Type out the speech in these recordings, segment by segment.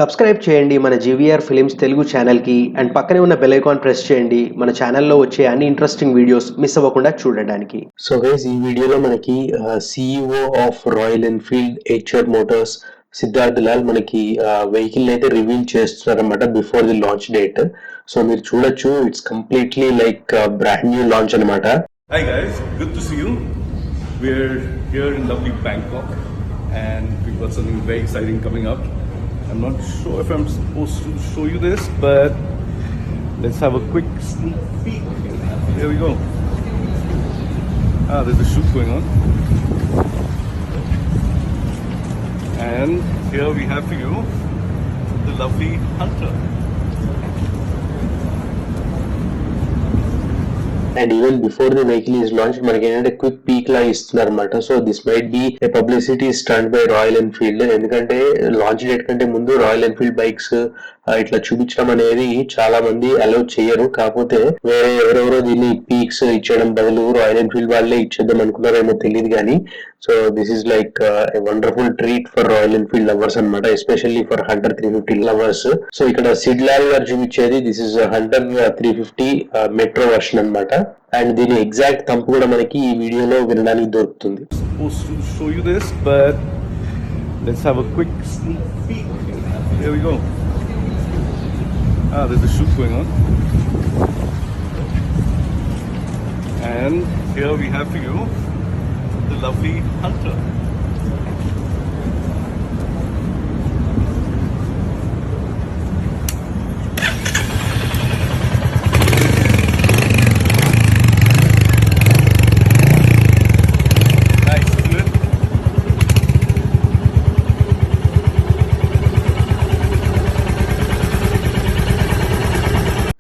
Subscribe చేయండి మన GVR films Telugu ఛానల్‌కి అండ్ పక్కనే ఉన్న బెల్ ఐకాన్ ప్రెస్ చేయండి మన ఛానల్‌లో వచ్చే అన్ని ఇంట్రెస్టింగ్ వీడియోస్ మిస్ అవ్వకుండా చూడడానికి. సో గైస్ ఈ వీడియోలో మనకి CEO of Royal Enfield Eicher motors Siddharth Lal మనకి వెహికల్ అయితే రివీల్ చేస్తున్నారన్నమాట before the launch date. So మీరు చూడొచ్చు it's completely like brand new launch అనమాట. Hi guys, good to see you. We're here in lovely Bangkok and we've got something very exciting coming up. I'm not sure if I'm supposed to show you this, but let's have a quick sneak peek. There we go. There's a shoot going on. And here we have for you the lovely Hunter. And even before the vehicle is launched మనకి ఏంటంటే quick peak లా ఇస్తున్నారు అనమాట. So this might be a publicity stunt by Royal Enfield. ఎందుకంటే launch date కంటే ముందు royal Enfield bikes ఇట్లా చూపించడం అనేది చాలా మంది అలౌ చేయరు. కాకపోతే వేరే ఎవరెవరో దీన్ని పీక్స్ ఇచ్చడం బదులు రాయల్ ఎన్ఫీల్డ్ వాళ్ళే ఇచ్చేద్దాం అనుకున్నారేమో తెలియదు కానీ so this is like a wonderful treat for Royal Enfield lovers అనమాట, especially for Hunter 350 lovers. So ఇక్కడ సిడ్ లాల్ గారు చూపించేది this is Hunter 350 metro version అనమాట. అండ్ దీని ఎగ్జాక్ట్ థంప్ కూడా మనకి ఈ వీడియోలో వినడానికి దొరుకుతుంది. Supposed to show you this, but let's have a quick sneak peek. There we go. There's a shoot going on. And here we have for you the lovely Hunter.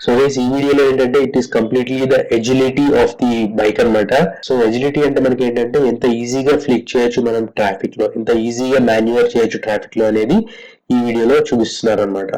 So guys ఈ వీడియోలో ఏంటంటే it is completely the agility of the bike అనమాట. So agility అంటే మనకి ఏంటంటే ఎంత ఈజీగా flick చేయొచ్చు మనం ట్రాఫిక్ లో, ఎంత ఈజీగా మాన్యువర్ చేయొచ్చు ట్రాఫిక్ లో అనేది ఈ వీడియోలో చూపిస్తున్నారు అనమాట.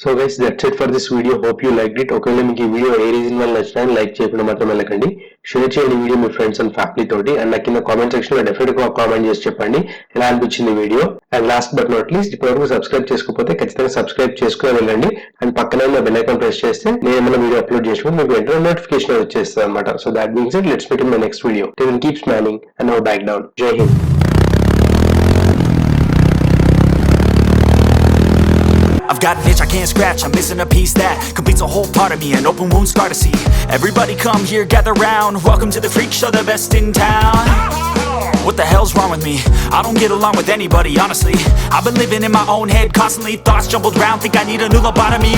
So guys that's it for this video. Hope you like it. ఒకవేళ మీకు ఈ వీడియో ఏ రీజన్ వల్ల నచ్చినా లైక్ చేయకుండా మాత్రం వెళ్ళకండి, షేర్ చేయండి video me friends and family తోటి. అండ్ నాకు కింద కామెంట్ సెక్షన్ లో డెఫినెట్ గా కామెంట్ చేసి చెప్పండి ఎలా అనిపించింది video. And last but not least ఇప్పటివరకు సబ్స్క్రైబ్ చేసుకోకపోతే ఖచ్చితంగా సబ్స్క్రైబ్ చేసుకుని వెళ్ళండి. అండ్ పక్కన ఉన్న బెల్ ఐకాన్ ప్రెస్ చేస్తే నేను ఏమైనా వీడియో అప్లోడ్ చేసినప్పుడు మీకు వెంటనే నోటిఫికేషన్ వచ్చేస్తుంది అనమాట. So that means it let's meet in my next video. Till keep smiling and no back down. Jai Hind. I've got an itch I can't scratch, I'm missing a piece that completes a whole part of me, an open wound scar to see. Everybody come here, gather round, welcome to the freak show, the best in town. What the hell's wrong with me? I don't get along with anybody, honestly. I've been living in my own head constantly, thoughts jumbled round, think I need a new lobotomy.